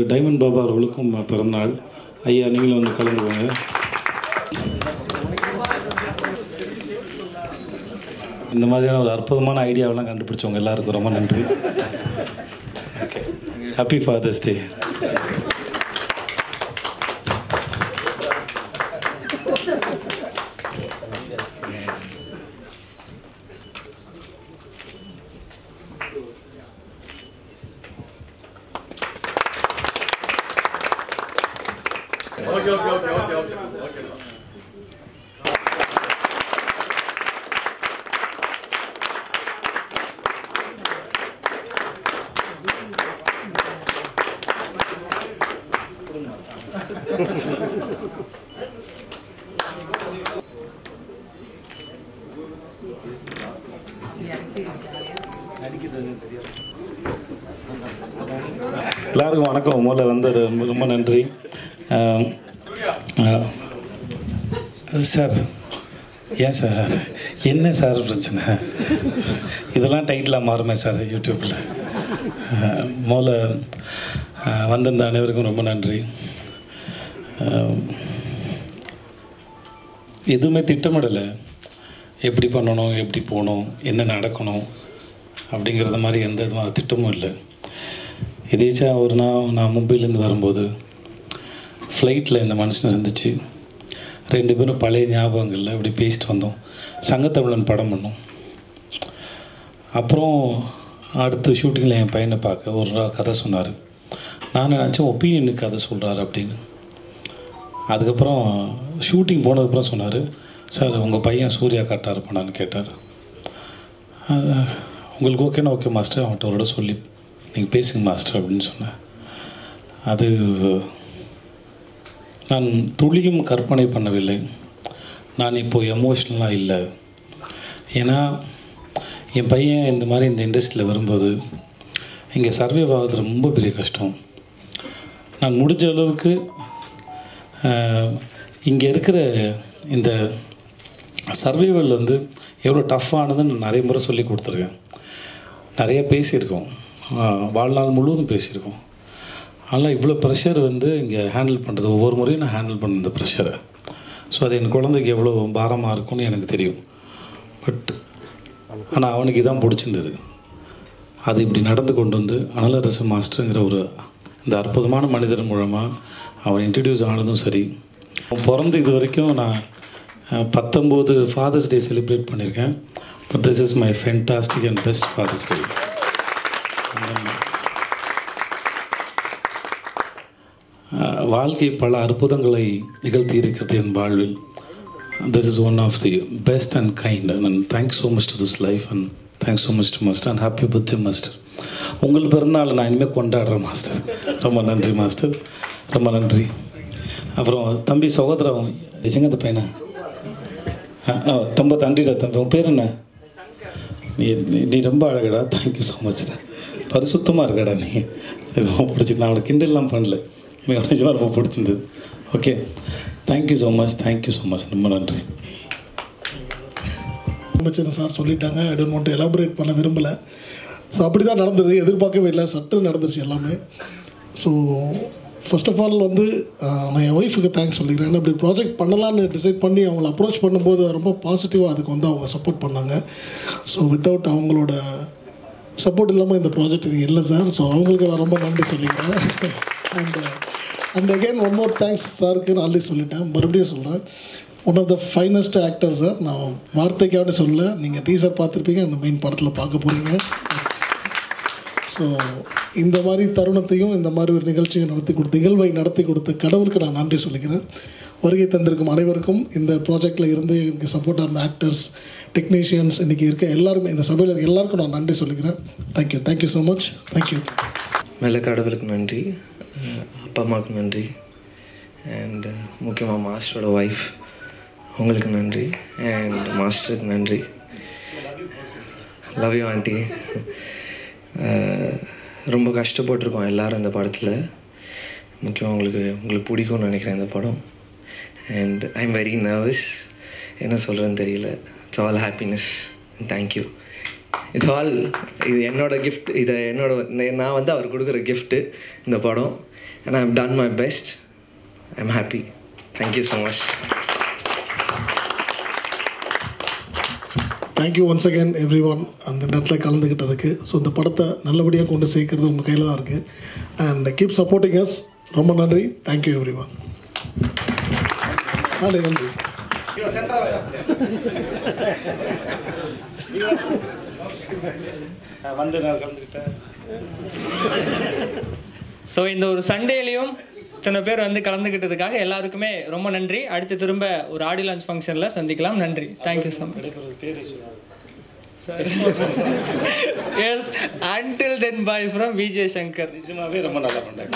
Diamond Baba அவர்களுக்கும் பிறந்தநாள். ஐயா நீங்களும் வந்து கலந்துக்கோங்க. இந்த மாதிரியான ஒரு அற்புதமான ஐடியாவெல்லாம் கண்டுபிடிச்சவங்க எல்லாருக்கும் ரொம்ப நன்றி. ஹாப்பி ஃபாதர்ஸ் டே. எல்லாருக்கும் வணக்கம். முதல்ல வந்து ரொம்ப நன்றி சார். ஏன் சார், என்ன சார் பிரச்சனை? இதெல்லாம் டைட்டிலாக மாறுமே சார் யூடியூப்பில். முதல்ல வந்திருந்த அனைவருக்கும் ரொம்ப நன்றி. எதுவுமே திட்டமிடலை, எப்படி பண்ணணும், எப்படி போகணும், என்ன நடக்கணும் அப்படிங்கிறத மாதிரி எந்த விதமான திட்டமும் இல்லை. எதேச்சா ஒரு நாள் நான் மும்பையிலேருந்து வரும்போது ஃப்ளைட்டில் இந்த மனுஷனை சந்திச்சு 2 பேரும் பழைய ஞாபகங்களில் இப்படி பேசிட்டு வந்தோம். சங்கத்தமிழன் படம் பண்ணோம். அப்புறம் அடுத்த ஷூட்டிங்கில் என் பையனை பார்க்க ஒரு கதை சொன்னார். நான் நினச்சேன் ஒப்பீனியனுக்கு கதை சொல்கிறாரு அப்படின்னு. அதுக்கப்புறம் ஷூட்டிங் போனதுக்கப்புறம் சொன்னார், சார் உங்கள் பையன் சூர்யா கரெக்டாக இருப்பானான்னு கேட்டார். உங்களுக்கு ஓகேனா ஓகே மாஸ்டர், அவன்கிட்ட ஒரு இடம் சொல்லி நீங்கள் பேசுங்க மாஸ்டர் அப்படின்னு சொன்னேன். அது நான் துளியும் கற்பனை பண்ணவில்லை. நான் இப்போது எமோஷ்னலாக இல்லை. ஏன்னா என் பையன் இந்த மாதிரி இந்த இண்டஸ்ட்ரியில் வரும்போது இங்கே சர்வைவ் ஆகிறது ரொம்ப பெரிய கஷ்டம். நான் முடிஞ்ச அளவுக்கு இங்கே இருக்கிற இந்த சர்வைவல் வந்து எவ்வளோ டஃப்பானதுன்னு நிறைய முறை சொல்லி கொடுத்துருக்கேன். நிறைய பேசியிருக்கோம், வாழ்நாள் முழுவதும் பேசியிருக்கோம். ஆனால் இவ்வளோ ப்ரெஷர் வந்து இங்கே ஹேண்டில் பண்ணுறது, ஒவ்வொரு முறையும் நான் ஹேண்டில் பண்ண இந்த ப்ரெஷரை. ஸோ அது என் குழந்தைக்கு எவ்வளோ பாரமாக இருக்கும்னு எனக்கு தெரியும். பட் ஆனால் அவனுக்கு இதான் பிடிச்சிருந்தது. அது இப்படி நடந்து கொண்டு வந்து அனலரசு மாஸ்டருங்கிற ஒரு இந்த அற்புதமான மனிதர் மூலமாக அவன் இன்ட்ரடியூஸ் ஆனதும் சரி. அவன் பிறந்து இது வரைக்கும் நான் 19 ஃபாதர்ஸ் டே செலிப்ரேட் பண்ணியிருக்கேன். But this is my fantastic and best father's day. வாழ்க்கை பல அற்புதங்களை நிகழ்த்தி இருக்கிறது என் வாழ்வில். This is one of the best and kind and thanks so much to this life and thanks so much to master and happy birthday master. உங்கள் பிறந்தநாள் நான் இனிமேல் கொண்டாடுறேன் மாஸ்டர். ரொம்ப நன்றி மாஸ்டர், ரொம்ப நன்றி. அப்புறம் தம்பி சகோதரம் எங்கத்த பையனா ரொம்ப நன்றிடா தம்பி. உன் பேர் என்ன? நீ ரொம்ப அழகடா. Thank you so மச்டா. பரிசுத்தமாக இருக்கடா நீ. ரொம்ப பிடிச்சி. நான் அவனை கிண்டல்லாம் பண்ணல, எனக்கு நிஜமாக ரொம்ப பிடிச்சிருந்தது. Okay, thank you so much, thank you so much, ரொம்ப நன்றி. அமைச்சர் சார் சொல்லிட்டாங்க, I don't want to elaborate பண்ண விரும்பலை. ஸோ அப்படி தான் நடந்தது, எதிர்பார்க்கவே இல்லை, சட்டு நடந்துருச்சு எல்லாமே. ஸோ ஃபர்ஸ்ட் ஆஃப் ஆல் வந்து நான் என் ஒய்ஃபுக்கு தேங்க்ஸ் சொல்லிக்கிறேன். ஏன்னா இப்படி ப்ராஜெக்ட் பண்ணலான்னு டிசைட் பண்ணி அவங்கள அப்ரோச் பண்ணும்போது ரொம்ப பாசிட்டிவாக அதுக்கு வந்து அவங்க சப்போர்ட் பண்ணாங்க. ஸோ வித்தவுட் அவங்களோட சப்போர்ட் இல்லாமல் இந்த ப்ராஜெக்ட் இது இல்லை சார். ஸோ அவங்களுக்கு நான் ரொம்ப நன்றி சொல்லிக்கிறேன். And again one more thanks சாருக்கு. நான் ஆல்ரெடி சொல்லிட்டேன், மறுபடியும் சொல்கிறேன். One of the finest actor sir. நான் வார்த்தைக்காக சொல்ல, நீங்கள் டீசர் பார்த்துருப்பீங்க, அந்த மெயின் படத்தில் பார்க்க போகிறீங்க. ஸோ இந்த மாதிரி தருணத்தையும் இந்த மாதிரி ஒரு நிகழ்ச்சியை நிகழ்வை நடத்தி கொடுத்த கடவுளுக்கு நான் நன்றி சொல்லிக்கிறேன். வருகை தந்திருக்கும் அனைவருக்கும், இந்த ப்ராஜெக்டில் இருந்து எனக்கு சப்போர்ட்டாக இருந்த ஆக்டர்ஸ், டெக்னீஷியன்ஸ், இன்றைக்கி இருக்க எல்லாருமே, இந்த சபையில் இருக்க எல்லாருக்கும் நான் நன்றி சொல்லிக்கிறேன். Thank you, thank you so much, thank you. மேலே கடவுளுக்கு நன்றி, அப்பா அம்மாவுக்கு நன்றி, அண்ட் முக்கியமாக மாஸ்டரோட ஒய்ஃப் உங்களுக்கு நன்றி, அண்ட் மாஸ்டருக்கு நன்றி. Love you aunty. ரொம்ப கஷ்டப்பட்டுருக்கோம் எல்லோரும் இந்த படத்தில். முக்கியமாக உங்களுக்கு பிடிக்கும்னு நினைக்கிறேன் இந்த படம். And I am very nervous, என்ன சொல்கிறேன்னு தெரியல. It's all happiness. தேங்க்யூ. இது என்னோட கிஃப்ட். நான் வந்து அவர் கொடுக்குற கிஃப்ட்டு இந்த படம். And I have done my best. I am happy. Thank you so much. Thank you once again everyone அந்த நேரத்தில் கலந்துக்கிட்டதுக்கு. ஸோ இந்த படத்தை நல்லபடியாக கொண்டு சேர்க்கறது உங்கள் கையில் தான் இருக்குது. And keep supporting us. ரொம்ப நன்றி. Thank you every one. நன்றி. ஸோ இந்த ஒரு சண்டேலையும் இத்தனை பேர் வந்து கலந்துக்கிட்டதுக்காக எல்லாருக்குமே ரொம்ப நன்றி. அடுத்து திரும்ப ஒரு ஆடி லான்ச் ஃபங்க்ஷனில் சந்திக்கலாம். நன்றி. Thank you so much. Yes, until then bye from Vijay Shankar. நிஜமாவே ரொம்ப நல்லா பண்ணாங்க.